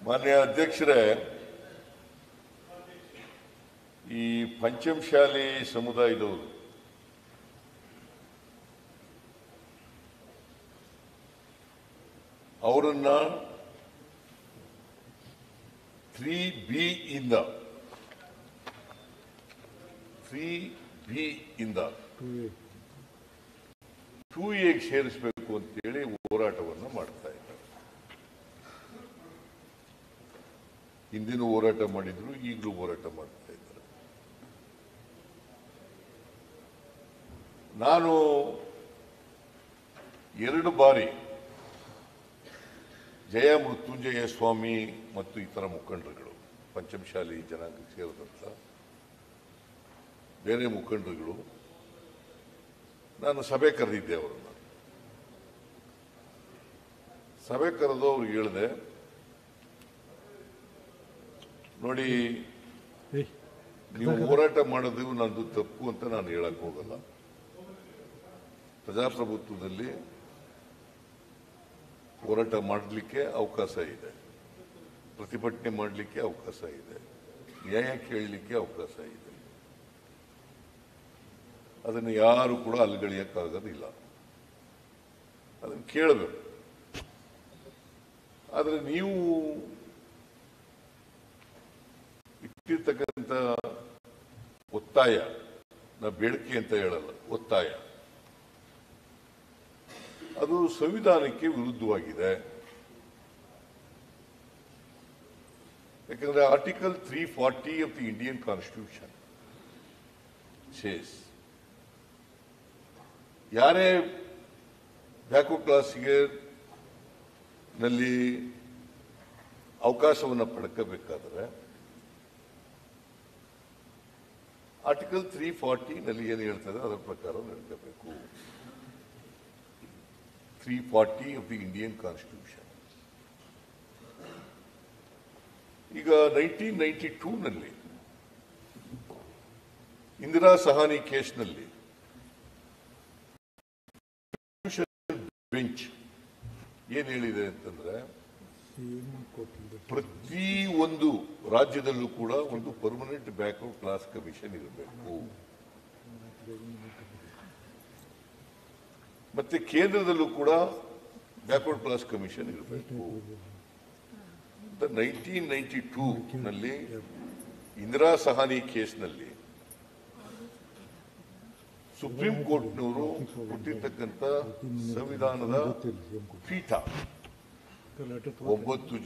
ಮಾನ್ಯ ಅಧ್ಯಕ್ಷರೇ, ಈ ಪಂಚಮಶಾಲಿ ಸಮುದಾಯದವರು ಅವರನ್ನ 3B ಇಂದ 2Aಗೆ ಸೇರಿಸಬೇಕು ಅಂತೇಳಿ ಹೋರಾಟವನ್ನು ಮಾಡ್ತಾ ಇದ್ದಾರೆ. ಹಿಂದಿನ ಹೋರಾಟ ಮಾಡಿದ್ರು, ಈಗಲೂ ಹೋರಾಟ ಮಾಡ್ತಾ ಇದ್ದಾರೆ. ನಾನು 2 ಬಾರಿ ಜಯ ಮೃತ್ಯುಂಜಯ ಸ್ವಾಮಿ ಮತ್ತು ಇತರ ಮುಖಂಡರುಗಳು, ಪಂಚಮಶಾಲಿ ಜನಾಂಗಕ್ಕೆ ಸೇರಿದಂಥ ಬೇರೆ ಮುಖಂಡರುಗಳು, ನಾನು ಸಭೆ ಕರೆದಿದ್ದೆ. ಅವರನ್ನು ಸಭೆ ಕರೆದು ಅವ್ರಿಗೆ ಹೇಳಿದೆ, ನೋಡಿ ನೀವು ಹೋರಾಟ ಮಾಡೋದು ನಂದು ತಪ್ಪು ಅಂತ ನಾನು ಹೇಳಕ್ ಹೋಗಲ್ಲ. ಪ್ರಜಾಪ್ರಭುತ್ವದಲ್ಲಿ ಹೋರಾಟ ಮಾಡಲಿಕ್ಕೆ ಅವಕಾಶ ಇದೆ, ಪ್ರತಿಭಟನೆ ಮಾಡಲಿಕ್ಕೆ ಅವಕಾಶ ಇದೆ, ನ್ಯಾಯ ಕೇಳಲಿಕ್ಕೆ ಅವಕಾಶ ಇದೆ. ಅದನ್ನು ಯಾರು ಕೂಡ ಅಲ್ಗಳಿಯಕ್ಕಾಗೋದಿಲ್ಲ, ಅದನ್ನು ಕೇಳಬೇಕು. ಆದರೆ ನೀವು ಇಟ್ಟಿರ್ತಕ್ಕಂಥ ಒತ್ತಾಯ, ನಾ ಬೇಡಿಕೆ ಅಂತ ಹೇಳಲ್ಲ, ಒತ್ತಾಯ, ಅದು ಸಂವಿಧಾನಕ್ಕೆ ವಿರುದ್ಧವಾಗಿದೆ. ಯಾಕಂದ್ರೆ article 340 of the Indian constitution says ಯಾರೇ ಬ್ಯಾಕ್ವರ್ಡ್ ಕ್ಲಾಸ್ಗೆ ನಲ್ಲಿ ಅವಕಾಶವನ್ನು ಪಡ್ಕೋಬೇಕಾದ್ರೆ ಆರ್ಟಿಕಲ್ 340 ನಲ್ಲಿ ಏನು ಹೇಳ್ತದೆ ಅದರ ಪ್ರಕಾರ ನಡ್ಕೋಬೇಕು. 340 ಆಫ್ ದಿ ಇಂಡಿಯನ್ ಕಾನ್ಸ್ಟಿಟ್ಯೂಷನ್. ಈಗ 1992 ನಲ್ಲಿ ಇಂದಿರಾ ಸಹಾನಿ ಕೇಸ್ನಲ್ಲಿ ಬೆಂಚ್ ಏನ್ ಹೇಳಿದೆ ಅಂತಂದ್ರೆ, ಪ್ರತಿ ಒಂದು ರಾಜ್ಯದಲ್ಲೂ ಕೂಡ ಒಂದು ಪರ್ಮನೆಂಟ್ ಬ್ಯಾಕ್ವರ್ಡ್ ಕ್ಲಾಸ್ ಕಮಿಷನ್ ಇರಬೇಕು, ಮತ್ತೆ ಕೇಂದ್ರದಲ್ಲೂ ಕೂಡ ಬ್ಯಾಕ್ವರ್ಡ್ ಕ್ಲಾಸ್ ಕಮಿಷನ್ ಇರಬೇಕು. 1992 ನಲ್ಲಿ ಇಂದಿರಾ ಸಹಾನಿ ಕೇಸ್ನಲ್ಲಿ ಸುಪ್ರೀಂ ಕೋರ್ಟ್ನವರು ಕೊಟ್ಟಿರ್ತಕ್ಕಂಥ ಸಂವಿಧಾನದ ಪೀಠ, 9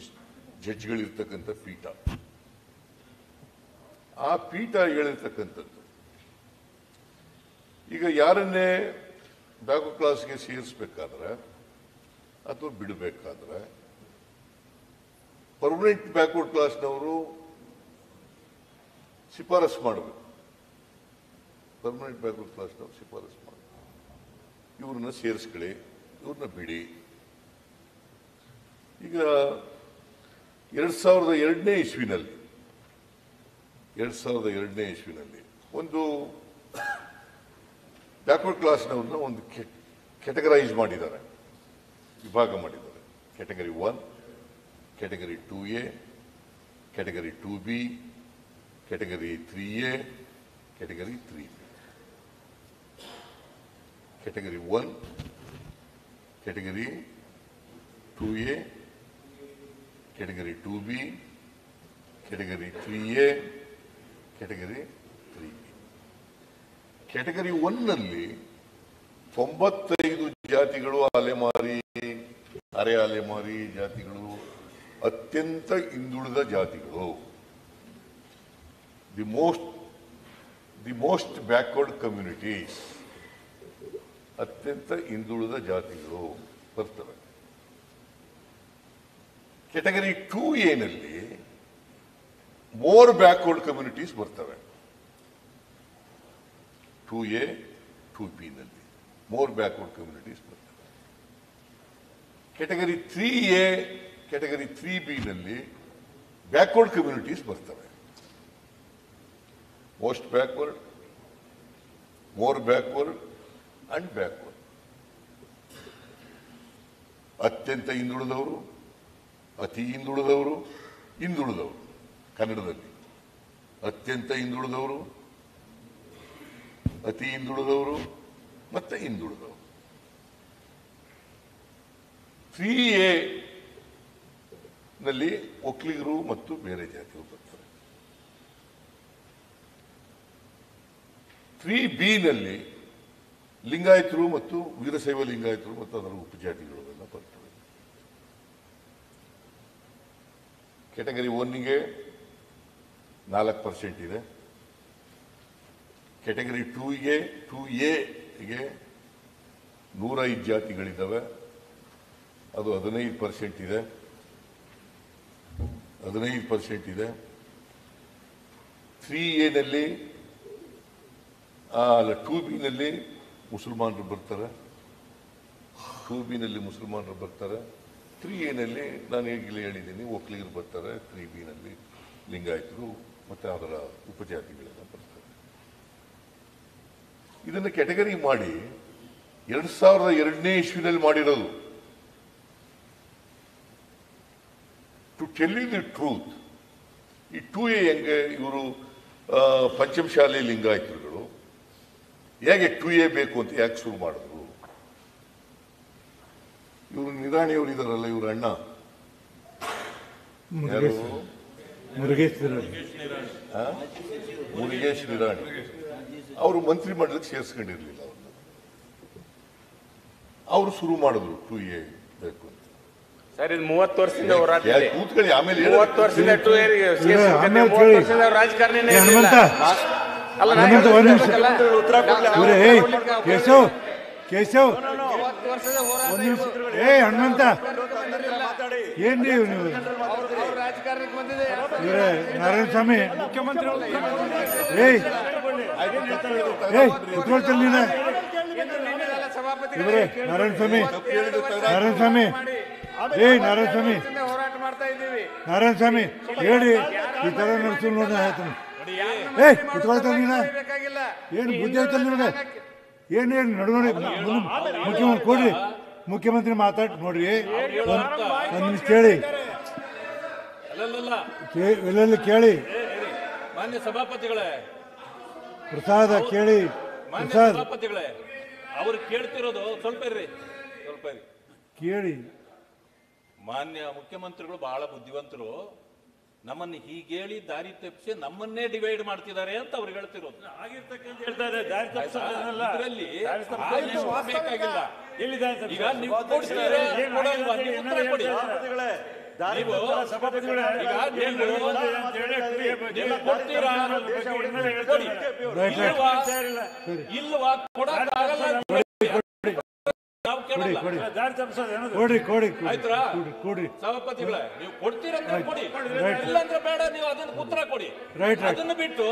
ಜಡ್ಜ್ಗಳಿರ್ತಕ್ಕಂಥ ಪೀಠ, ಆ ಪೀಠ ಹೇಳಿರ್ತಕ್ಕಂಥದ್ದು, ಈಗ ಯಾರನ್ನೇ ಬ್ಯಾಕ್ವರ್ಡ್ ಕ್ಲಾಸ್ಗೆ ಸೇರಿಸಬೇಕಾದ್ರೆ ಅಥವಾ ಬಿಡಬೇಕಾದ್ರೆ ಪರ್ಮನೆಂಟ್ ಬ್ಯಾಕ್ವರ್ಡ್ ಕ್ಲಾಸ್ನವರು ಶಿಫಾರಸು ಮಾಡಬೇಕು. ಪರ್ಮನೆಂಟ್ ಬ್ಯಾಕ್ವರ್ಡ್ ಕ್ಲಾಸ್ನವರು ಶಿಫಾರಸು ಮಾಡಬೇಕು, ಇವ್ರನ್ನ ಸೇರಿಸ್ಕೊಳ್ಳಿ, ಇವ್ರನ್ನ ಬಿಡಿ. ಈಗ 2002ನೇ ಇಸ್ವಿನಲ್ಲಿ ಒಂದು ಬ್ಯಾಕ್ವರ್ಡ್ ಕ್ಲಾಸ್ನವ್ರನ್ನ ಒಂದು ಕ್ಯಾಟಗರೈಸ್ ಮಾಡಿದ್ದಾರೆ, ವಿಭಾಗ ಮಾಡಿದ್ದಾರೆ. Category 1, category 2A, category 2B, category 3A, category 3B. Category 1, category 2A, category 2B, category 3A, category 3B. Category 1 ನಲ್ಲಿ 95 ಜಾತಿಗಳು, ಅಲೆಮಾರಿ, ಅರೆ ಅಲೆಮಾರಿ ಜಾತಿಗಳು, ಅತ್ಯಂತ ಹಿಂದುಳಿದ ಜಾತಿಗಳು, ದಿ ಮೋಸ್ಟ್ ಬ್ಯಾಕ್ವರ್ಡ್ ಕಮ್ಯುನಿಟೀಸ್, ಅತ್ಯಂತ ಹಿಂದುಳಿದ ಜಾತಿಗಳು ಬರ್ತವೆ. ಕ್ಯಾಟಗರಿ 2A ನಲ್ಲಿ ಮೋರ್ ಬ್ಯಾಕ್ವರ್ಡ್ ಕಮ್ಯುನಿಟೀಸ್ ಬರ್ತವೆ. 2A 2B ನಲ್ಲಿ ಮೋರ್ ಬ್ಯಾಕ್ವರ್ಡ್ ಕಮ್ಯುನಿಟೀಸ್ ಬರ್ತವೆ. ಕ್ಯಾಟಗರಿ 3A, ಕ್ಯಾಟಗರಿ 3B ನಲ್ಲಿ ಬ್ಯಾಕ್ವರ್ಡ್ ಕಮ್ಯುನಿಟೀಸ್ ಬರ್ತವೆ. Most backward, more backward and backward. ಅತ್ಯಂತ ಹಿಂದುಳಿದವರು, ಅತಿ ಹಿಂದುಳಿದವರು, ಹಿಂದುಳಿದವರು. ಕನ್ನಡದಲ್ಲಿ ಅತ್ಯಂತ ಹಿಂದುಳಿದವರು, ಅತಿ ಹಿಂದುಳಿದವರು ಮತ್ತೆ ಹಿಂದುಳಿದವರು. 3A ನಲ್ಲಿ ಒಕ್ಕಲಿಗರು ಮತ್ತು ಬೇರೆ ಜಾತಿಗಳು ಬರ್ತಾರೆ. 3B ನಲ್ಲಿ ಲಿಂಗಾಯತರು ಮತ್ತು ವೀರಶೈವ ಲಿಂಗಾಯತರು ಮತ್ತು ಅದರ ಉಪಜಾತಿಗಳು ಎಲ್ಲ ಬರ್ತವೆ. ಕ್ಯಾಟಗರಿ 1ಗೆ 4% ಇದೆ. ಕ್ಯಾಟಗರಿ 2A ಗೆ 105 ಜಾತಿಗಳಿದ್ದಾವೆ, ಅದು 15% ಇದೆ. 15% ಇದೆ. 3A ನಲ್ಲಿ 2B ನಲ್ಲಿ ಮುಸಲ್ಮಾನರು ಬರ್ತಾರೆ. 2B ನಲ್ಲಿ ಮುಸಲ್ಮಾನರು ಬರ್ತಾರೆ. 3A ನಲ್ಲಿ ನಾನು ಈಗಲೇ ಹೇಳಿದ್ದೀನಿ ಒಕ್ಕಲಿಗರು ಬರ್ತಾರೆ. 3B ನಲ್ಲಿ ಲಿಂಗಾಯತರು ಮತ್ತೆ ಅದರ ಉಪಜಾತಿಗಳೆಲ್ಲ ಬರ್ತಾರೆ. ಇದನ್ನು ಕ್ಯಾಟಗರಿ ಮಾಡಿ 2002ನೇ ಇಸ್ವಿನಲ್ಲಿ ಮಾಡಿರೋದು. To tell you the truth, ಈ 2A ಹೆಂಗೆ ಇವರು ಪಂಚಮಶಾಲೆ ಲಿಂಗಾಯತರುಗಳು ಹೇಗೆ 2A ಬೇಕು ಅಂತ ಯಾಕೆ ಶುರು ಮಾಡಿದ್ರು? ಇವರು ನಿರಾಣಿಯವರು ಇದಾರಲ್ಲ, ಇವ್ರ ಅಣ್ಣ ಯಾರು? ಮುರುಗೇಶ್ ನಿರಾಣಿ. ಅವರು ಮಂತ್ರಿ ಮಂಡಲಕ್ಕೆ ಸೇರಿಸ್ಕೊಂಡಿರ್ಲಿಲ್ಲ. ಅವರು ಶುರು ಮಾಡಿದ್ರು 2A ಬೇಕು ಅಂತ. ಸರ್, ಇದು 30 ವರ್ಷದಿಂದ ಹೋರಾಟ. ಕೂತ್ಕೊಳ್ಳಿ, ಆಮೇಲೆ 30 ವರ್ಷದಿಂದ 2A ರಾಜಕಾರಣ ಕೇಶವ್ ಕೇಶವ್ ಹನುಮಂತ ಏನ್ರಿ ರಾಜಕಾರಣಕ್ಕೆ ಬಂದಿದೆ. ಇವರೇ ನಾರಾಯಣ ಸ್ವಾಮಿ ಮುಖ್ಯಮಂತ್ರಿ ಕುತ್ಕೊಳ್ತಾರೆ ನೀನ ಇವರೇ ನಾರಾಯಣ ಸ್ವಾಮಿ ನಾರಾಯಣ ಸ್ವಾಮಿ ನಾರಾಯಣ ಸ್ವಾಮಿ ನಾರಾಯಣ ಸ್ವಾಮಿ ಹೇಳಿ ಈ ತರ ನಡೆಸು ನೋಡ ಹೇಳ್ತಾನೆ. ಕುತ್ಕೊಳ್ತಾನೆ ನೀನ ಏನು ಬುದ್ಧಿ ಆಯ್ತಲ್ಲ ನಿಮಗೆ? ಏನು ನಡುವಳಿ ಮುಖ್ಯಮಂತ್ರಿ ಕೊಡ್ರಿ, ಮುಖ್ಯಮಂತ್ರಿ ಮಾತಾಡಿ ನೋಡ್ರಿ. ಒಂದು ನಿಮಿಷ ಕೇಳಿ, ಎಲ್ಲೆಲ್ಲಿ ಕೇಳಿ. ಮಾನ್ಯ ಸಭಾಪತಿಗಳೇ, ಪ್ರಸಾದ ಕೇಳಿ. ಪ್ರಸಾದ್ ಸಭಾಪತಿಗಳೇ, ಅವ್ರು ಕೇಳ್ತಿರೋದು ಸ್ವಲ್ಪ ಇರ್ರಿ, ಸ್ವಲ್ಪ ಇರಿ ಕೇಳಿ. ಮಾನ್ಯ ಮುಖ್ಯಮಂತ್ರಿಗಳು ಬಹಳ ಬುದ್ಧಿವಂತರು. ನಮ್ಮನ್ನು ಹೀಗೇಳಿ ದಾರಿ ತಪ್ಪಿಸಿ ನಮ್ಮನ್ನೇ ಡಿವೈಡ್ ಮಾಡ್ತಿದ್ದಾರೆ ಅಂತ ಅವ್ರು ಹೇಳ್ತಿರೋದು. ಇದರಲ್ಲಿ ಬೇಕಾಗಿಲ್ಲ. ಈಗ ನೀವು ಕೊಡ್ತೀರಾ ಕೊಡಲ್ವಾ? ನೀವು ಉತ್ತರ ಕೊಡಿ. ನೀವು ಕೊಡ್ತೀರಾ ಕೊಡಿ, ಇಲ್ವಾ ಕೊಡಕ್ಕಾಗಲ್ಲ. ನಾವು ಕೇಳಲ್ಲ. ಆಯ್ತಾ ಸಭಾಪತಿಗಳೇ, ನೀವು ಕೊಡ್ತೀರಾ ಕೊಡಿ, ಇಲ್ಲಾಂದ್ರೆ ಬೇಡ. ನೀವು ಅದನ್ನ ಉತ್ತರ ಕೊಡಿ. ಅದನ್ನ ಬಿಟ್ಟು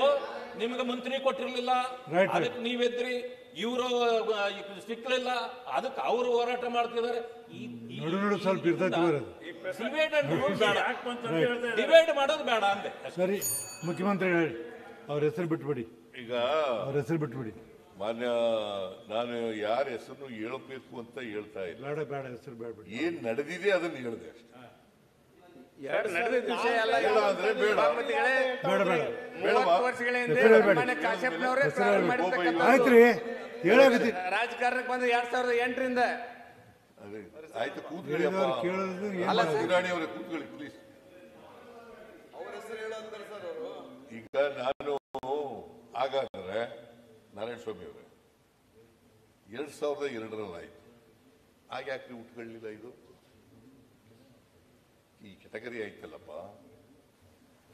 ನಿಮ್ಗೆ ಮಂತ್ರಿ ಕೊಟ್ಟಿರ್ಲಿಲ್ಲ, ಅದಕ್ಕೆ ನೀವೆದ್ರಿ, ಇವರು ಸಿಕ್ಲಿಲ್ಲ, ಅದಕ್ಕೆ ಅವರು ಹೋರಾಟ ಮಾಡ್ತಿದ್ದಾರೆ. ಸ್ವಲ್ಪ ಡಿವೈಡ್ ಮಾಡೋದು ಬೇಡ ಅಂದೆ. ಸರಿ, ಮುಖ್ಯಮಂತ್ರಿ ಹೇಳಿ, ಅವ್ರ ಹೆಸರು ಬಿಟ್ಬಿಡಿ. ಈಗ ಅವ್ರ ಹೆಸರು ಬಿಟ್ಬಿಡಿ. ಮಾನ್ಯ, ನಾನು ಯಾರ ಹೆಸರು ಹೇಳಬೇಕು ಅಂತ ಹೇಳ್ತಾ ಇಲ್ಲ. ಬೇಡ ಬೇಡ, ಹೆಸರು ಬೇಡಬಿಡಿ. ಏನ್ ನಡೆದಿದೆ ಅದನ್ನ ಹೇಳಿದೆ ಅಷ್ಟೇ. ಅಂದ್ರೆ ಬೇಡ. ಆಯ್ತ್ರಿ, ಹೇಳಾಗತ್ತಿ. ರಾಜಕಾರಣಕ್ಕೆ ಬಂದು 2008ರಿಂದ. ಆಯ್ತು, ಕೂತ್ಕೊಳ್ಳಿ. ನಿರಾಣಿ ಅವರೇ ಕೂತ್ಕೊಳ್ಳಿ ಪ್ಲೀಸ್. ಈಗ ನಾನು ಹಾಗಾದ್ರೆ ನಾರಾಯಣ ಸ್ವಾಮಿ ಅವರೇ, 2002ರಲ್ಲಿ ಆಯ್ತು. ಯಾಕೆ ಉಟ್ಕೊಳ್ಳಿಲ್ಲ? ಇದು ಈ ಕೆಟಗರಿ ಆಯ್ತಲ್ಲಪ್ಪ,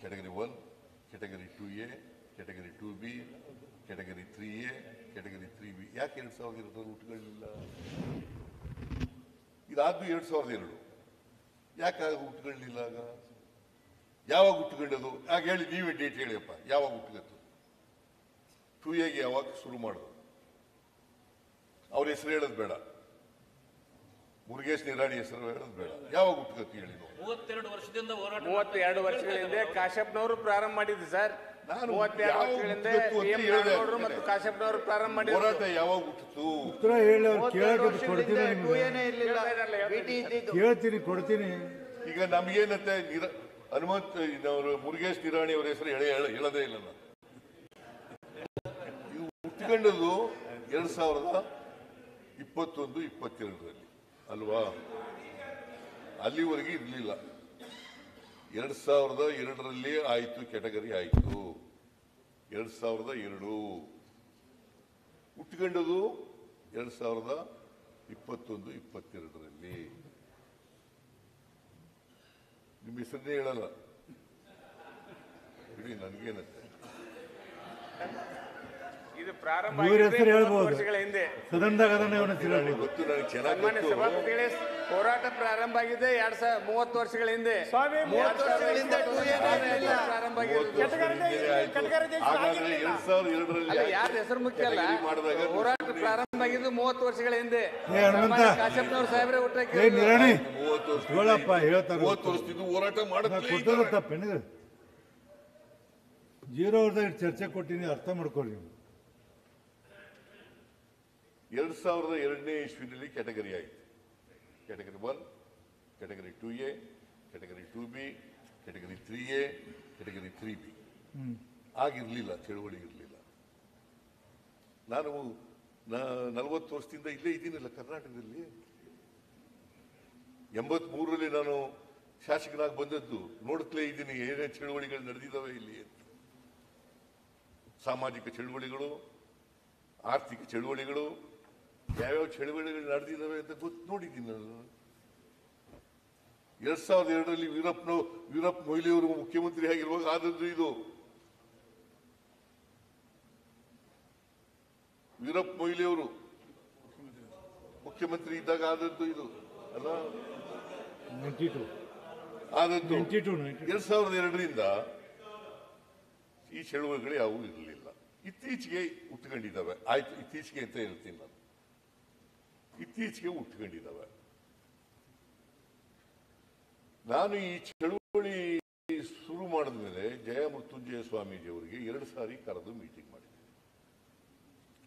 category 1, category 2A, category 2B, category 3A, category 3B. ಯಾಕೆ 2002ರಲ್ಲಿ ಉಟ್ಕೊಳ್ಳಿಲ್ಲ? ಇದಾದ್ದು 2002. ಯಾಕೆ ಉಟ್ಕೊಳ್ಳಿಲ್ಲ? ಆಗ ಯಾವಾಗ ಉಟ್ಕೊಂಡದು? ಆಗ ಹೇಳಿ, ನೀವೇ ಡೇಟ್ ಹೇಳಿಯಪ್ಪ, ಯಾವಾಗ ಉಟ್ಕತ್ತು? 2Aಗೆ ಯಾವಾಗ ಶುರು ಮಾಡೋದು? ಅವ್ರ ಹೆಸರು ಹೇಳೋದು ಬೇಡ, ಮುರುಗೇಶ್ ನಿರಾಣಿ ಹೆಸರು ಹೇಳೋದು ಬೇಡ. ಯಾವಾಗ ಉಟ್ಕತ್ತು ಹೇಳಿ? 32 ವರ್ಷದಿಂದ ಹೋರಾಟ. 32 ವರ್ಷಗಳಿಂದ ಕಾಶ್ಯಪ್ನವರು ಪ್ರಾರಂಭ ಮಾಡಿದ್ರು ಸರ್. 32 ವರ್ಷಗಳಿಂದ ಮತ್ತು ಕಾಶ್ಯಪ್ನವರು ಪ್ರಾರಂಭ ಮಾಡಿದ್ರು. ಹೋರಾಟ ಯಾವಾಗ ಹುಟ್ಟಿತು? ಉತ್ತರ ಹೇಳಿ, ಅವ್ರು ಕೇಳಕ್ಕೆ ಕೊಡ್ತೀವಿ. ಕೇಳ್ತೀನಿ, ಕೊಡ್ತೀನಿ. ಈಗ ನಮ್ಗೇನಂತೆ ಹನುಮಂತ್ ಅವರು ಮುರುಗೇಶ್ ನಿರಾಣಿ ಅವರ ಹೆಸರು ಹೇಳದೇ ಇಲ್ಲ. ನಾನು ಇದು ಹುಟ್ಟಿಕೊಂಡದ್ದು 2021-22 ಅಲ್ವಾ? ಅಲ್ಲಿವರೆಗೆ ಇರಲಿಲ್ಲ. 2002 ಆಯ್ತು, ಕೆಟಗರಿ ಆಯ್ತು. 2002 ಹುಟ್ಟಿಕೊಂಡದ್ದು 2021-22 ನಿಮ್ಮ ಹೆಸರನ್ನೇ ಹೇಳಲ್ಲ ಬಿಡಿ, ನನಗೇನಂತೆ. ಇದು ಪ್ರಾರಂಭ ಇವ್ರ ಹೆಸರು ಹೇಳ್ಬೋದು, ವರ್ಷಗಳ ಹಿಂದೆ ಸದನದಾಗ ಅದನ್ನ ಇವನ ಹೆಸರು ಹೇಳ್ಬೋದು. ಗೊತ್ತು, ನನಗೆ ಚೆನ್ನಾಗಿ ಸನ್ಮಾನ್ಯ ಗೊತ್ತು. ಸಭಾಪತಿಗಳೇ, ಹೋರಾಟ ಪ್ರಾರಂಭ ಆಗಿದೆ 30 ವರ್ಷಗಳ ಹಿಂದೆ. 30 ವರ್ಷಗಳ ಹಿಂದೆ ಪ್ರಾರಂಭ ಆಗಿರೋದು. ಹಾಗಾದ್ರೆ 2002 ಯಾರ ಹೆಸರು ಮುಖ್ಯ ಅಲ್ಲ, ಹೋರಾಟ ಪ್ರಾರಂಭ ಆಗಿದ್ದು 30 ವರ್ಷಗಳ ಹಿಂದೆ. ಹನುಮಂತ, ಕಾಶ್ಯಪ್ನವ್ರ ಸಾಹೇಬ್ರೆ ಹುಟ್ಟಾಕಿ ನಿರಾಣಿ 30 ವರ್ಷ ಹೇಳಪ್ಪ, ಹೇಳ್ತಾರೆ. 30 ವರ್ಷದಿಂದ ಹೋರಾಟ ಮಾಡುತ್ತಲೇ ಕೊಟ್ಟದ ತಪ್ಪೇನಿದೆ? 0 ವರ್ಷದಾಗ ಚರ್ಚೆ ಕೊಟ್ಟಿನಿ, ಅರ್ಥ ಮಾಡ್ಕೊಳ್ಳಿ ನೀವು. 2002 ಇಸ್ವಿನಲ್ಲಿ ಕೆಟಗರಿ ಆಯಿತು. Category 1, category 2A, category 2B, category 3A, category 3B. ಆಗಿರಲಿಲ್ಲ, ಚಳುವಳಿ ಇರಲಿಲ್ಲ. ನಾನು 40 ವರ್ಷದಿಂದ ಇಲ್ಲೇ ಇದ್ದೀನಲ್ಲ ಕರ್ನಾಟಕದಲ್ಲಿ. 83ರಲ್ಲಿ ನಾನು ಶಾಸಕನಾಗಿ ಬಂದದ್ದು. ನೋಡುತ್ತಲೇ ಇದ್ದೀನಿ ಏನೇನು ಚಳುವಳಿಗಳು ನಡೆದಿದ್ದಾವೆ ಇಲ್ಲಿ ಅಂತ. ಸಾಮಾಜಿಕ ಚಳುವಳಿಗಳು, ಆರ್ಥಿಕ ಚಳುವಳಿಗಳು, ಯಾವ್ಯಾವ ಚಳುವಳಿಗಳು ನಡೆದಿದ್ದಾವೆ ಅಂತ ನೋಡಿದ್ದೀನಿ ನಾನು. 2002ರಲ್ಲಿ ವೀರಪ್ಪ ಮೊಯ್ಲಿಯವರು ಮುಖ್ಯಮಂತ್ರಿ ಆಗಿರುವಾಗ ಆದದ್ದು ಇದು. ವೀರಪ್ಪ ಮೊಯ್ಲಿಯವರು ಮುಖ್ಯಮಂತ್ರಿ ಇದ್ದಾಗ ಆದದ್ದು ಇದು ಅಲ್ಲ? 92 ಆದದ್ದು 2002 2002ರಿಂದ ಈ ಚಳುವಳಿಗಳು ಯಾವುವು ಇರಲಿಲ್ಲ. ಇತ್ತೀಚೆಗೆ ಹುಟ್ಟುಕೊಂಡಿದ್ದಾವೆ. ಆಯ್ತು, ಇತ್ತೀಚೆಗೆ ಅಂತ ಹೇಳ್ತೀನಿ ನಾನು. ಇತ್ತೀಚೆಗೆ ಹುಟ್ಟುಕೊಂಡಿದ್ದಾವೆ. ನಾನು ಈ ಚಳುವಳಿ ಶುರು ಮಾಡಿದ ಮೇಲೆ ಜಯಮೃತ್ಯುಂಜಯ ಸ್ವಾಮೀಜಿ ಅವರಿಗೆ 2 ಸಾರಿ ಕರೆದು ಮೀಟಿಂಗ್ ಮಾಡಿದ್ದೀನಿ.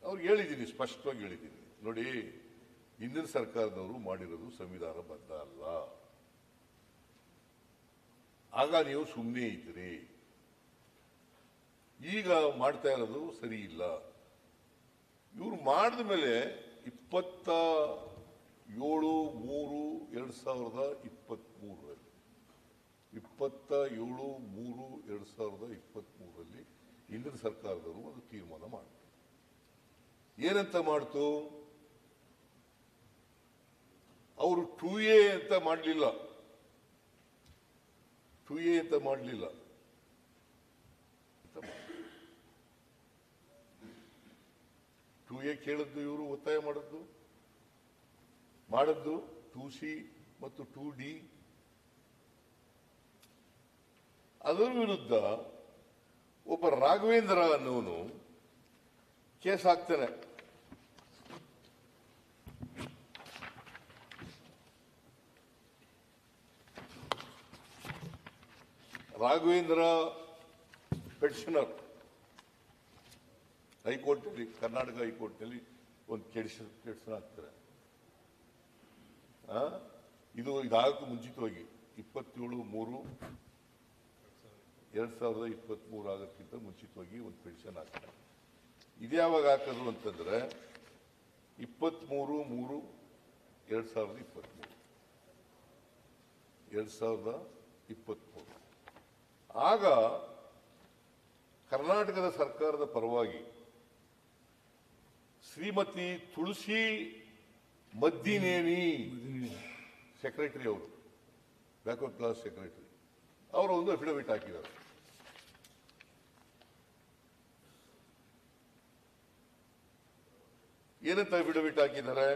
ಅವ್ರಿಗೆ ಹೇಳಿದ್ದೀನಿ, ಸ್ಪಷ್ಟವಾಗಿ ಹೇಳಿದ್ದೀನಿ, ನೋಡಿ, ಹಿಂದಿನ ಸರ್ಕಾರದವರು ಮಾಡಿರೋದು ಸಂವಿಧಾನಬದ್ಧ ಅಲ್ಲ. ಆಗ ನೀವು ಸುಮ್ಮನೆ ಇದ್ರಿ. ಈಗ ಮಾಡ್ತಾ ಇರೋದು ಸರಿ ಇಲ್ಲ. ಇವ್ರು ಮಾಡಿದ ಮೇಲೆ 27/3/2023ರಲ್ಲಿ ಹಿಂದಿನ ಸರ್ಕಾರದವರು ಒಂದು ತೀರ್ಮಾನ ಮಾಡಿದ್ರು. ಏನಂತ ಮಾಡ್ತು? ಅವರು 2A ಅಂತ ಮಾಡಲಿಲ್ಲ. 2A ಅಂತ ಮಾಡಲಿಲ್ಲ. 2A ಕೇಳದ್ದು, ಇವರು ಒತ್ತಾಯ ಮಾಡದ್ದು 2C ಮತ್ತು 2D. ಅದರ ವಿರುದ್ಧ ಒಬ್ಬ ರಾಘವೇಂದ್ರ ಅನ್ನೋನು ಕೇಸ್ ಹಾಕ್ತಾನೆ. ರಾಘವೇಂದ್ರ ಪೆಟಿಷನರ್ ಹೈಕೋರ್ಟ್ನಲ್ಲಿ, ಕರ್ನಾಟಕ ಹೈಕೋರ್ಟ್ನಲ್ಲಿ ಒಂದು ಕೆಡಿಷನ್ ಹಾಕ್ತಾರೆ. ಇದಾಗಕ್ಕೂ ಮುಂಚಿತವಾಗಿ 27/3/2023 ಆಗೋಕ್ಕಿಂತ ಮುಂಚಿತವಾಗಿ ಒಂದು ಪೆಟಿಷನ್ ಹಾಕ್ತಾರೆ. ಇದ್ಯಾವಾಗ ಹಾಕೋದು ಅಂತಂದ್ರೆ 23/3/2023 ಆಗ ಕರ್ನಾಟಕದ ಸರ್ಕಾರದ ಪರವಾಗಿ ಶ್ರೀಮತಿ ತುಳಸಿ ಮದ್ದಿನೇನಿ ಸೆಕ್ರೆಟರಿ, ಅವರು ಬ್ಯಾಕ್ವರ್ಡ್ ಕ್ಲಾಸ್ ಸೆಕ್ರೆಟರಿ, ಅವರು ಒಂದು ಅಫಿಡವಿಟ್ ಹಾಕಿದ್ದಾರೆ. ಏನಂತ ಅಫಿಡವಿಟ್ ಹಾಕಿದ್ದಾರೆ?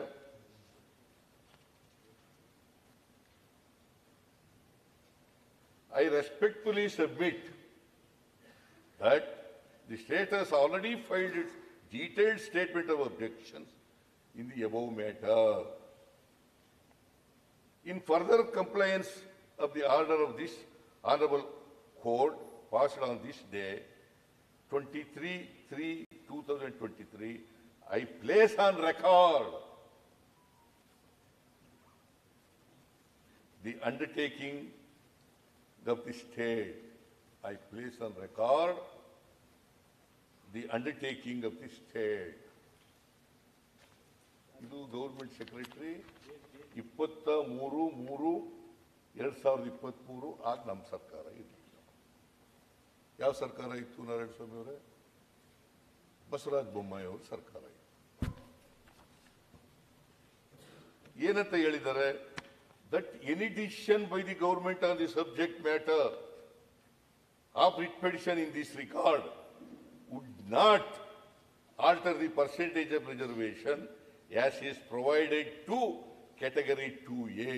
I respectfully submit that the state has already filed its detailed statement of objections in the above matter. In further compliance of the order of this Honorable Court passed on this day, 23/3/2023, I place on record the undertaking of the state. I place on record the undertaking of the state. ಇದು government secretary 23/3/2023 ಆಗ ನಮ್ಮ ಸರ್ಕಾರ ಇತ್ತು. ಯಾವ ಸರ್ಕಾರ ಇತ್ತು ನಾರಾಯಣ ಸ್ವಾಮಿ ಅವರೇ? ಬಸವರಾಜ ಬೊಮ್ಮಾಯಿ ಅವರ ಸರ್ಕಾರ ಇತ್ತು. ಏನಂತ ಹೇಳಿದ್ದಾರೆ? that any decision by the government on the subject matter of writ petition in this regard would not alter the percentage of reservation as is provided to category 2A.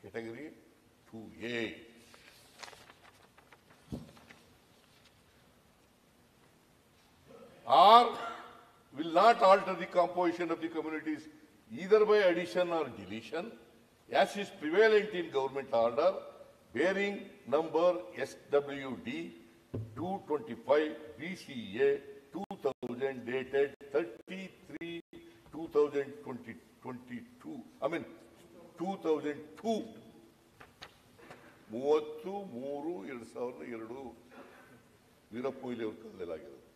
Category 2A. Or will not alter the composition of the communities either by addition or deletion as is prevalent in government order bearing number SWD 225 BCA 2000 dated 33/2022. I mean 2002. 33/3/2002 Veerappa Moily ಅವ್ರ ಕಾಲದಲ್ಲಾಗಿರೋದು.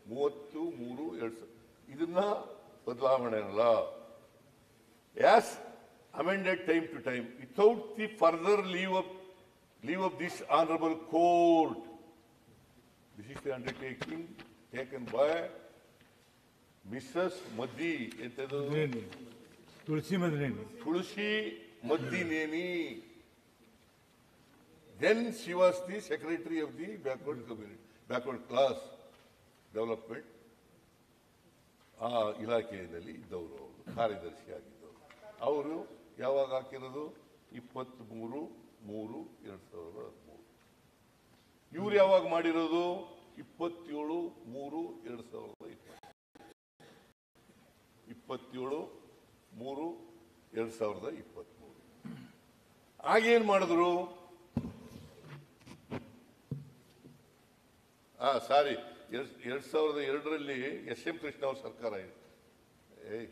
33/2000 ಇದನ್ನ ಬದಲಾವಣೆ ಅಲ್ಲ. As amended time to time without the further leave of this honorable court. This is the undertaking taken by Mrs. Madhi. Tulasi ಮದ್ರೇನಿ. Tulsi Madhineni. Then she was the secretary of the backward class development ಇಲಾಖೆಯಲ್ಲಿ ಇದ್ದವರು, ಅವರು ಕಾರ್ಯದರ್ಶಿ ಆಗಿದ್ದವರು. ಅವರು ಯಾವಾಗ ಹಾಕಿರೋದು? 23/3/2013. ಇವ್ರು ಯಾವಾಗ ಮಾಡಿರೋದು? 27/3/2020. 27/3/2023. ಆಗೇನ್ ಮಾಡಿದ್ರು? ಸಾರಿ 2002ರಲ್ಲಿ SM ಕೃಷ್ಣ ಅವ್ರ ಸರ್ಕಾರ ಇದೆ.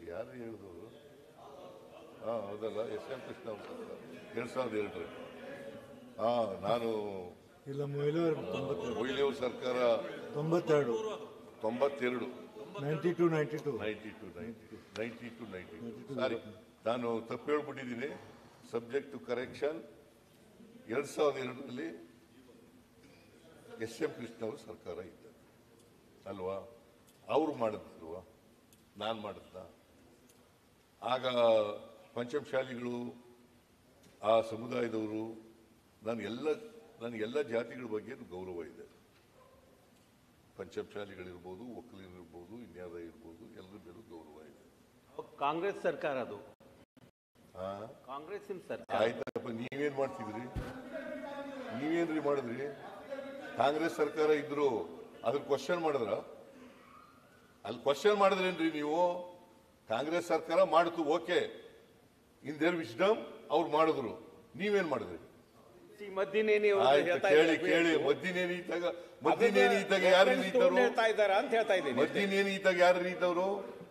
ಯಾರು ಹೇಳಿದವರು? ಹೌದಲ್ಲ, SM ಕೃಷ್ಣ ಅವ್ರ ಸರ್ಕಾರ 2002ರಲ್ಲಿ. ನಾನು ಇಲ್ಲ, ಮೊಯ್ಲಿ ಅವ್ರ ಸರ್ಕಾರ 92 92 ಸಾರಿ, ನಾನು ತಪ್ಪು ಹೇಳ್ಬಿಟ್ಟಿದ್ದೀನಿ. Subject to correction. 2002ರಲ್ಲಿ SM ಕೃಷ್ಣ ಅವ್ರ ಸರ್ಕಾರ ಇದ್ದ ಅಲ್ವಾ? ಅವರು ಮಾಡಿದ್ಲ್ವಾ? ನಾನು ಮಾಡಿದ್ನ? ಆಗ ಪಂಚಮಶಾಲಿಗಳು, ಆ ಸಮುದಾಯದವರು, ನನಗೆಲ್ಲ ಜಾತಿಗಳ ಬಗ್ಗೆ ಗೌರವ ಇದೆ. ಪಂಚಮಶಾಲಿಗಳಿರ್ಬೋದು, ಒಕ್ಕಲಿಗರಿರ್ಬೋದು, ಇನ್ಯಾರ ಇರ್ಬೋದು, ಎಲ್ಲರ ಮೇಲೂ ಗೌರವ ಇದೆ. ಕಾಂಗ್ರೆಸ್ ಸರ್ಕಾರ ಅದು. ಕಾಂಗ್ರೆಸ್ಸಿನ ಸರ್ಕಾರ. ಆಯ್ತಪ್ಪ, ನೀವೇನ್ ಮಾಡ್ತಿದ್ರಿ? ನೀವೇನ್ರಿ ಮಾಡಿದ್ರಿ? ಕಾಂಗ್ರೆಸ್ ಸರ್ಕಾರ ಇದ್ರು ಅದ್ರ ಕ್ವಶನ್ ಮಾಡಿದ್ರ? ಅಲ್ಲಿ ಕ್ವಶನ್ ಮಾಡಿದ್ರೇನ್ರಿ ನೀವು? ಕಾಂಗ್ರೆಸ್ ಸರ್ಕಾರ ಮಾಡಿತು, ಓಕೆ, ಇನ್ ದೇರ್ ವಿಸ್ಡಮ್ ಅವ್ರು ಮಾಡಿದ್ರು. ನೀವೇನ್ ಮಾಡಿದ್ರಿ? ಮದ್ದಿನೇನಿ ಕೇಳಿ ಮದ್ದಿನೇನಿ ಇದ್ದಾಗ ಯಾರು ರೀತವ್ರು? ಅಂತ ಹೇಳ್ತಾ ಇದ್ದೀನಿ. ಮದ್ದಿನೇನಿ ಇದ್ದಾಗ ಯಾರು ರೀತವ್ರು?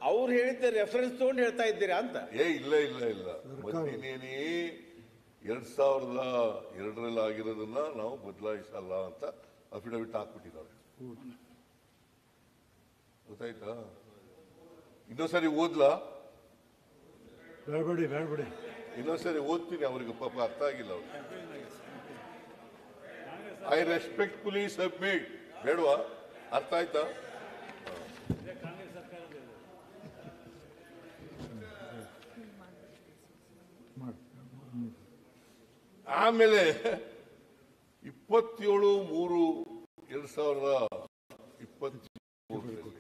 ಅವ್ರು ಹೇಳಿದ್ದ ರೆಫರೆನ್ಸ್ ತಗೊಂಡು ಹೇಳ್ತಾ ಇದ್ದೀರಾ ಅಂತ. ಇಲ್ಲ ಮದ್ದಿನೇನಿ 2002ರಲ್ಲಿ ಆಗಿರೋದನ್ನ ನಾವು ಬದಲಾಯಿಸಲ್ಲ ಅಂತ ಅಫಿಡವಿಟ್ ಹಾಕ್ಬಿಟ್ಟಿದ್ದಾರೆ. ಗೊತ್ತಾಯ್ತಾ? ಇನ್ನೊಂದ್ಸರಿ ಓದ್ಲಾ? ಬೇಡಬೇಡಿ. ಇನ್ನೊಂದ್ಸರಿ ಓದ್ತೀನಿ, ಅವ್ರಿಗೆ ಪಾಪ ಅರ್ಥ ಆಗಿಲ್ಲ ಅವ್ರಿಗೆ. I respectfully submit. ಬೇಡವಾ? ಅರ್ಥ ಆಯ್ತಾ? ಆಮೇಲೆ 27/3/2023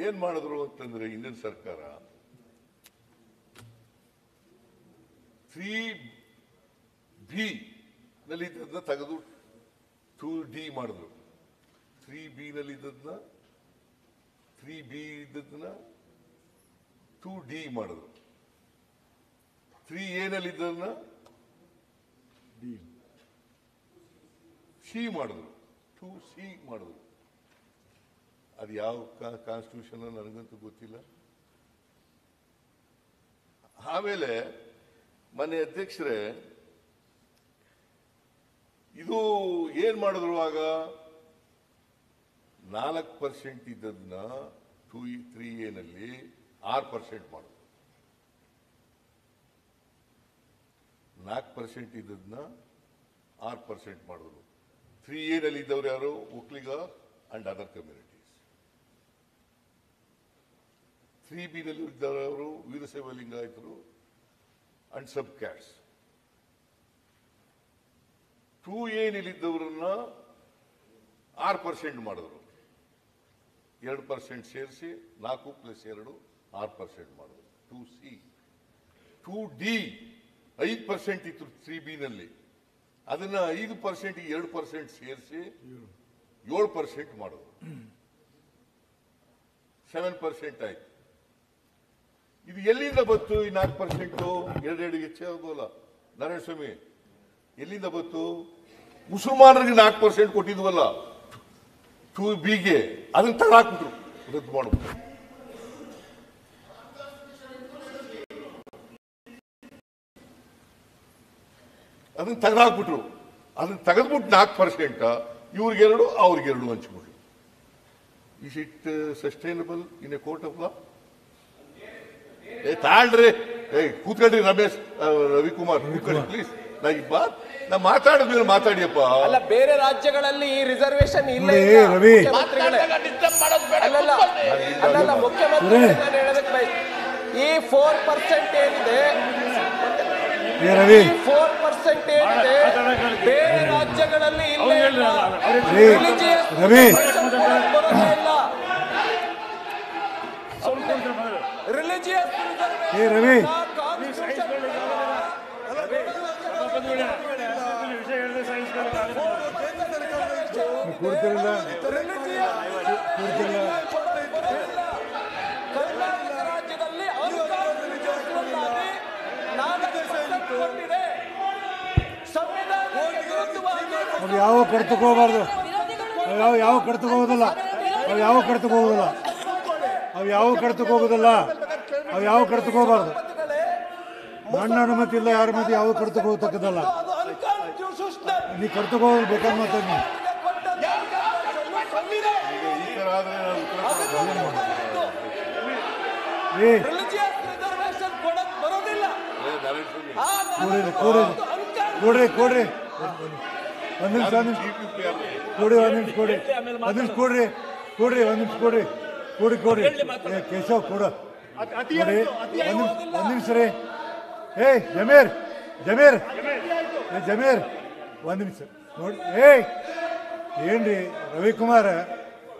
ಏನ್ ಮಾಡಿದ್ರು ಅಂತಂದ್ರೆ, ಇಂಡಿಯನ್ ಸರ್ಕಾರ 3B ನಲ್ಲಿ ಇದ್ದದನ್ನ ತೆಗೆದು 2D ಮಾಡಿದ್ರು. 3B ನಲ್ಲಿ ಇದ್ದದನ್ನ 3B ಇದ್ದದನ್ನ 2D ಮಾಡಿದ್ರು. 3A ನಲ್ಲಿ ಇದ್ದದನ್ನ C ಮಾಡಿದ್ರು. 2C ಮಾಡಿದ್ರು. ಅದು ಯಾವ ಕಾನ್ಸ್ಟಿಟ್ಯೂಷನ್ ನನಗಂತೂ ಗೊತ್ತಿಲ್ಲ. ಆಮೇಲೆ ಮನೆ ಅಧ್ಯಕ್ಷರೇ, ಇದು ಏನ್ ಮಾಡಿದ್ರು ಆಗ 4% ಇದ್ದದನ್ನ 3A ನಲ್ಲಿ 6% ಮಾಡಿದ್ರು. 4% ಇದ್ದದನ್ನ 6% ಮಾಡಿದ್ರು. 3A ನಲ್ಲಿ ಇದ್ದವ್ರು ಯಾರು? Vokkaliga and other communities. 3B ನಲ್ಲಿ ಇದ್ದವರು ವೀರಶೈವ ಲಿಂಗಾಯತರು ಅಂಡ್ ಸಬ್ ಕ್ಯಾಟ್ಸ್. 2A ನಲ್ಲಿದ್ದವರನ್ನ 6% ಮಾಡಿದ್ರು. 2% ಸೇರಿಸಿ 4 + 2 6% ಮಾಡಿದ್ರು. 2C. 2D 5% ಇತ್ತು 3B ನಲ್ಲಿ. ಅದನ್ನ 5% 2% ಸೇರಿಸಿ 7% ಮಾಡಿದ್ರು. 7% ಆಯ್ತು. ಇದು ಎಲ್ಲಿಂದ ಬಂತು ಈ 4%? ಎರಡೆರಡು ಹೆಚ್ಚೇ ಆಗೋಲ್ಲ ನಾರಾಯಣ ಸ್ವಾಮಿ. ಎಲ್ಲಿಂದ ಬಂತು? ಮುಸಲ್ಮಾನರಿಗೆ 4% ಕೊಟ್ಟಿದ್ವಲ್ಲ 2Bಗೆ, ಅದನ್ನ ತಗೊಳಾಕ್ಬಿಟ್ರು, ರದ್ದು ಮಾಡ್ಬಿಟ್ರು. ಅದನ್ನ ತೆಗೆದಾಕ್ಬಿಟ್ರು. ಅದನ್ನ ತೆಗೆದ್ಬಿಟ್ಟು 4% ಇವ್ರಿಗೆರಡು ಅವ್ರಿಗೆರಡು ಹಂಚ್ಬಿಟ್ರು. Is it sustainable in a court of law? ತಾಳ್ರಿ, ಕೂತ್ಕೊಳ್ರಿ ರಮೇಶ್, ರವಿಕುಮಾರ್ ಕೂತ್ಕೊಳ್ಳಿ ಪ್ಲೀಸ್. ನಾ ಮಾತಾಡಿದ್ಮೇಲೆ ಮಾತಾಡಿಯಪ್ಪ. ಅಲ್ಲ, ಬೇರೆ ರಾಜ್ಯಗಳಲ್ಲಿ ಈ ರಿಸರ್ವೇಶನ್ ಇಲ್ಲ. ರವಿ, ಅಲ್ಲ ಮುಖ್ಯಮಂತ್ರಿ ನಾನು ಹೇಳೋದಕ್ಕೆ ಬಯಸ್ತೀನಿ, ಈ 4% ಏನಿದೆ, ರವಿ 4% ಏನಿದೆ ಬೇರೆ ರಾಜ್ಯಗಳಲ್ಲಿ ಇಲ್ಲ. ರವಿ ರಿಲಿಜಿಯಸ್ ರವಿ ಕೊಡ್ತಿರಲ್ಲ ಕರ್ನಾಟಕ ರಾಜ್ಯದಲ್ಲಿ ಅವ್ರು ಯಾವ ಕರ್ತಕ್ಕೆ ಹೋಗಬಾರ್ದು, ಯಾವ ಕರ್ತಕ್ಕೆ ಹೋಗೋದಿಲ್ಲ, ಅವು ಯಾವ ಕರ್ತಕ್ಕೆ ಹೋಗೋದಿಲ್ಲ, ಅವು ಯಾವ ಕರ್ತಕ್ಕೆ ಹೋಗೋದಿಲ್ಲ, ಅವು ಯಾವ ಕರ್ತಕ್ಕೆ ಹೋಗಬಾರ್ದು. ನನ್ನ ಅನುಮತಿ ಇಲ್ಲ, ಯಾರ ಮತಿ ಯಾವ ಕರ್ತಕ್ಕೆ ಹೋಗ್ತಕ್ಕದಲ್ಲ. ನೀ ಕರ್ತಕ್ಕೆ ಹೋಗೋದು ಬೇಕಾದ್ರೆ ಮಾತಾಡಿ. ಕೊಡ್ರಿ ಕೊಡ್ರಿ ಒಂದ್ ನಿಮಿಷ ಕೊಡಿ, ಒಂದ್ ನಿಮಿಷ ಕೊಡಿ, ಒಂದ್ ನಿಮಿಷ ಕೊಡ್ರಿ ಕೊಡ್ರಿ, ಒಂದ್ ನಿಮಿಷ ಕೊಡ್ರಿ ಕೊಡಿ ಕೊಡ್ರಿ. ಕೇಶವ್ ಕೊಡ ಕೊಡಿ, ಒಂದ್ ನಿಮಿಷ ರೀ. ಜಮೀರ್ ಜಮೀರ್ ಜಮೀರ್ ಒಂದ್ ನಿಮಿಷ ನೋಡಿ. ಏನ್ರಿ ರವಿಕುಮಾರ,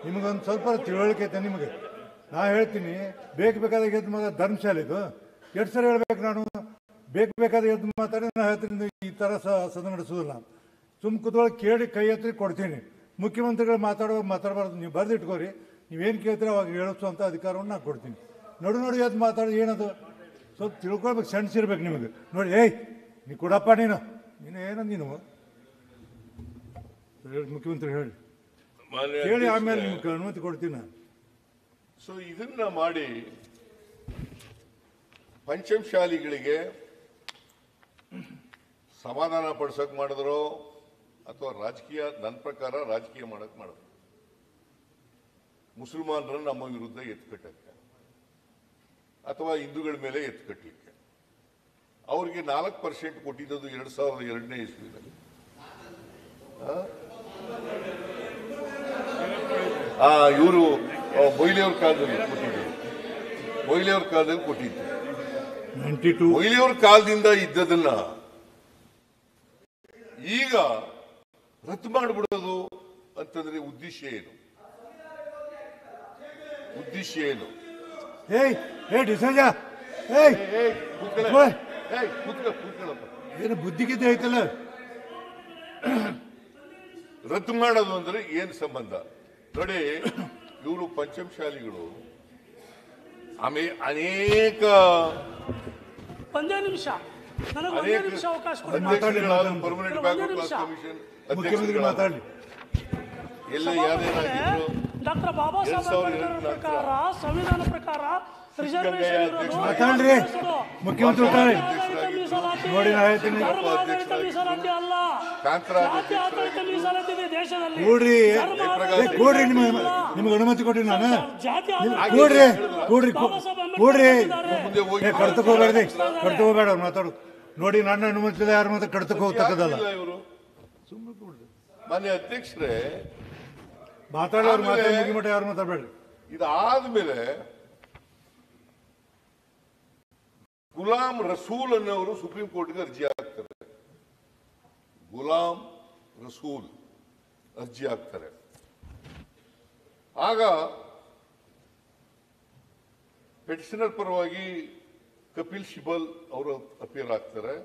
ನಿಮಗೊಂದು ಸ್ವಲ್ಪ ತಿಳುವಳಿಕೆ ಐತೆ ನಿಮಗೆ. ನಾ ಹೇಳ್ತೀನಿ, ಬೇಕಾದಾಗ ಎದ್ದು ಮಗ ಧರ್ಮಶಾಲೆ ಇದು ಎಷ್ಟು ಸರಿ ಹೇಳ್ಬೇಕು ನಾನು? ಬೇಕಾದ ಎದ್ದು ಮಾತಾಡಿ ನಾ ಹೇಳ್ತೀನಿ, ಈ ಥರ ಸದನ ನಡೆಸೋದಿಲ್ಲ. ಸುಮ್ ಕೂತ್ಕೊಳ್ಳಿ, ಕೇಳಿ ಕೈ ಎತ್ತಿ ಕೊಡ್ತೀನಿ. ಮುಖ್ಯಮಂತ್ರಿಗಳು ಮಾತಾಡಬಾರ್ದು, ನೀವು ಬರೆದು ಇಟ್ಕೋರಿ. ನೀವೇನು ಕೇಳ್ತೀರಿ ಅವಾಗ ಹೇಳಿಸುವಂಥ ಅಧಿಕಾರವನ್ನು ನಾನು ಕೊಡ್ತೀನಿ. ನೋಡಿ ಎದ್ದು ಮಾತಾಡೋದು ಏನದು? ಸ್ವಲ್ಪ ತಿಳ್ಕೊಳ್ಬೇಕು, ಸೆಣಸಿರ್ಬೇಕು ನಿಮಗೆ. ನೋಡಿ, ನೀ ಕೊಡಪ್ಪ, ನೀನು ಏನಂದ ನೀನು ಮುಖ್ಯಮಂತ್ರಿ ಹೇಳಿ ಆಮೇಲೆ ನಿಮ್ಗೆ ಅನುಮತಿ ಕೊಡ್ತೀನಿ ನಾನು. ಸೊ ಇದನ್ನ ಮಾಡಿ ಪಂಚಮಶಾಲಿಗಳಿಗೆ ಸಮಾಧಾನ ಪಡಿಸಕ್ ಮಾಡಿದ್ರು ಅಥವಾ ರಾಜಕೀಯ, ನನ್ನ ಪ್ರಕಾರ ರಾಜಕೀಯ ಮಾಡಕ್ ಮಾಡಿದ್ರು. ಮುಸಲ್ಮಾನರನ್ನು ನಮ್ಮ ವಿರುದ್ಧ ಎತ್ಕಟ್ಟಕ್ಕೆ ಅಥವಾ ಹಿಂದೂಗಳ ಮೇಲೆ ಎತ್ಕಟ್ಟಲಿಕ್ಕೆ. ಅವ್ರಿಗೆ 4% ಕೊಟ್ಟಿದ್ದು 2002ನೇ ಇಸ್ವಿನಲ್ಲಿ. ಇವರು ಮೊಯ್ಲಿಯವ್ರ ಕಾಲದಲ್ಲಿ ಕೊಟ್ಟಿದ್ದು, ಮೊಯ್ಲಿಯವ್ರ ಕಾಲದಲ್ಲಿ ಕೊಟ್ಟಿದ್ದು. ಮೊಯ್ಲಿಯವ್ರ ಕಾಲದಿಂದ ಇದ್ದದನ್ನ ಈಗ ರದ್ದು ಮಾಡಿಬಿಡೋದು ಅಂತಂದ್ರೆ ಉದ್ದೇಶ ಏನು? ಏನು ಬುದ್ಧಿಗಿದ್ದೆ ಐತಲ್ಲ. ರದ್ದು ಮಾಡೋದು ಅಂದ್ರೆ ಏನ್ ಸಂಬಂಧ ನೋಡಿ. ಇವರು ಪಂಚಮಶಾಲಿಗಳು ಆಮೇಲೆ ಅನೇಕ ಪರ್ಮನೆಂಟ್ ಬ್ಯಾಕ್ವರ್ಡ್ ಕ್ಲಾಸ್ ಕಮಿಷನ್ ಮುಖ್ಯಮಂತ್ರಿ ಮಾತಾಡಲಿ. ಎಲ್ಲ ಯಾರೇನಾಗಿದ್ರು ಡಾಕ್ಟರ್ ಬಾಬಾ ಸಾಹೇಬ್ ಅಂಬೇಡ್ಕರ್ ಪ್ರಕಾರ, ಸಂವಿಧಾನ ಪ್ರಕಾರ ಮಾತಾಡ್ರಿ ಮುಖ್ಯಮಂತ್ರಿ ಇರ್ತಾರೆ ನೋಡಿ ನಾ ಹೇಳ್ತೀನಿ ಕೂಡ್ರಿ ಕೂಡ್ರಿ ನಿಮ್ಗೆ ಅನುಮತಿ ಕೊಟ್ರಿ ನಾನು ಕೂಡ್ರಿ ಕೂಡ್ರಿ ಕೂಡ್ರಿ ಕಡ್ತಕೋಬೇಡ್ರಿ ಕಡ್ತಕೋಬೇಡ ಅವ್ರು ಮಾತಾಡು ನೋಡಿ ನನ್ನ ಅನುಮತಿ ಯಾರು ಮಾತ್ರ ಕಡ್ತಕ್ಕೆ ಹೋಗ್ತಕ್ಕದಲ್ಲ ಇವರು ಸುಮ್ಮನೆ ಕೂಡ್ರಿ ಮಾನ್ಯ ಅಧ್ಯಕ್ಷರೇ ಮಾತಾಡೋರು ಮಾತಾಡಿ ಮುಗಿಮಟ್ಟ ಯಾರು ಮಾತಾಡ್ಬೇಡ್ರಿ ಇದಾದ್ಮೇಲೆ ಗುಲಾಂ ರಸೂಲ್ ಅನ್ನೋರು ಸುಪ್ರೀಂ ಕೋರ್ಟ್ಗೆ ಅರ್ಜಿ ಹಾಕ್ತಾರೆ. ಗುಲಾಂ ರಸೂಲ್ ಅರ್ಜಿ ಹಾಕ್ತಾರೆ. ಆಗ ಪೆಟಿಷನರ್ ಪರವಾಗಿ ಕಪಿಲ್ ಸಿಬಲ್ ಅವರು ಅಪಿಯರ್ ಆಗ್ತಾರೆ,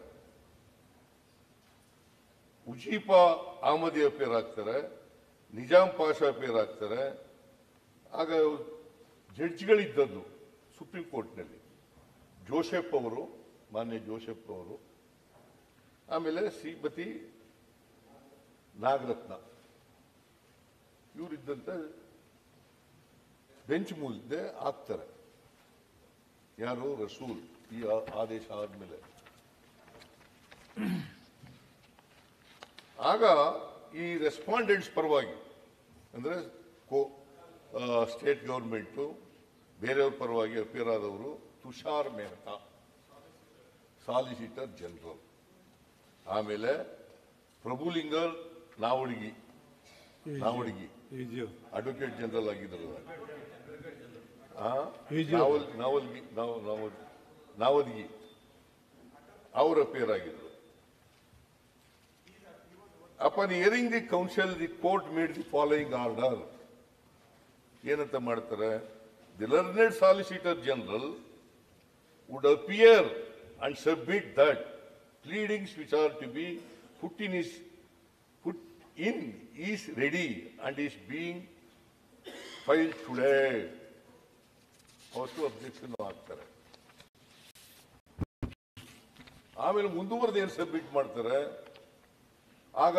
ಉಜೀಫಾ ಅಹಮದಿ ಅಪಿಯರ್ ಆಗ್ತಾರೆ, ನಿಜಾಮ್ ಪಾಷಾ ಅಪಿಯರ್ ಆಗ್ತಾರೆ. ಆಗ ಜಡ್ಜ್ಗಳಿದ್ದದ್ದು ಸುಪ್ರೀಂ ಕೋರ್ಟ್ನಲ್ಲಿ ಜೋಸೆಫ್ ಅವರು, ಮಾನ್ಯ ಜೋಸೆಫ್ ಅವರು, ಆಮೇಲೆ ಶ್ರೀಮತಿ ನಾಗರತ್ನ ಇವರಿದ್ದಂತೆ ಬೆಂಚ್ ಮುಂದೆ ಆಗ್ತಾರೆ. ಯಾರು? ರಸೂಲ್. ಈ ಆದೇಶ ಆದ್ಮೇಲೆ ಆಗ ಈ ರೆಸ್ಪಾಂಡೆಂಟ್ಸ್ ಪರವಾಗಿ ಅಂದ್ರೆ ಸ್ಟೇಟ್ ಗವರ್ಮೆಂಟು ಬೇರೆಯವ್ರ ಪರವಾಗಿ ಅಪಿಯರ್ ಆದವರು ತುಷಾರ್ ಮೆಹ್ತಾ, ಸಾಲಿಸಿಟರ್ ಜನರಲ್, ಆಮೇಲೆ ಪ್ರಭುಲಿಂಗರ್ ನಾವಡಗಿ ಅಡ್ವೊಕೇಟ್ ಜನರಲ್ ಆಗಿದ್ರಲ್ಲ, ನಾವದಗಿ ಅವರು ಅಪಿಯರ್ ಆಗಿದ್ರು. Upon hearing the counsel, the court made the following order. ಏನಂತ ಮಾಡ್ತಾರೆ? The learned solicitor general would appear and submit that pleadings which are to be put in is ready and is being filed today. ಅವತ್ತು objection ಹಾಕ್ತಾರೆ. ಆಮೇಲೆ ಮುಂದುವರೆದು ಏನು submit ಮಾಡ್ತಾರೆ? ಆಗ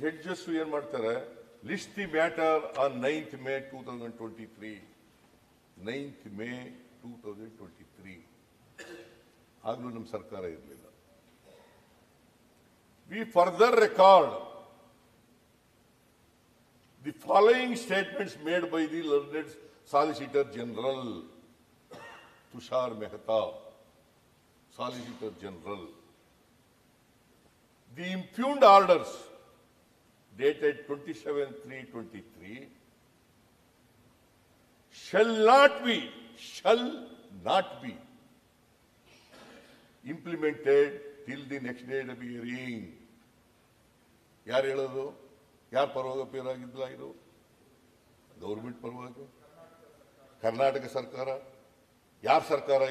judges ಏನ್ ಮಾಡ್ತಾರೆ? List the matter on 9th May 2023. 9th May 2023 ಆಗಲೂ ನಮ್ಮ ಸರ್ಕಾರ ಇರಲಿಲ್ಲ. We further record the following statements made by the learned solicitor general Tushar Mehta, solicitor general. The impugned orders dated 27/3/23 shall not be implemented till the next date of hearing. ಯಾರು ಹೇಳೋದು? ಯಾರು ಪರವಾಗಿ appear ಆಗಿದ್ದಿಲ್ಲ? ಇದು government ಪರವಾಗಿ ಕರ್ನಾಟಕ ಸರ್ಕಾರ. ಯಾರ ಸರ್ಕಾರ?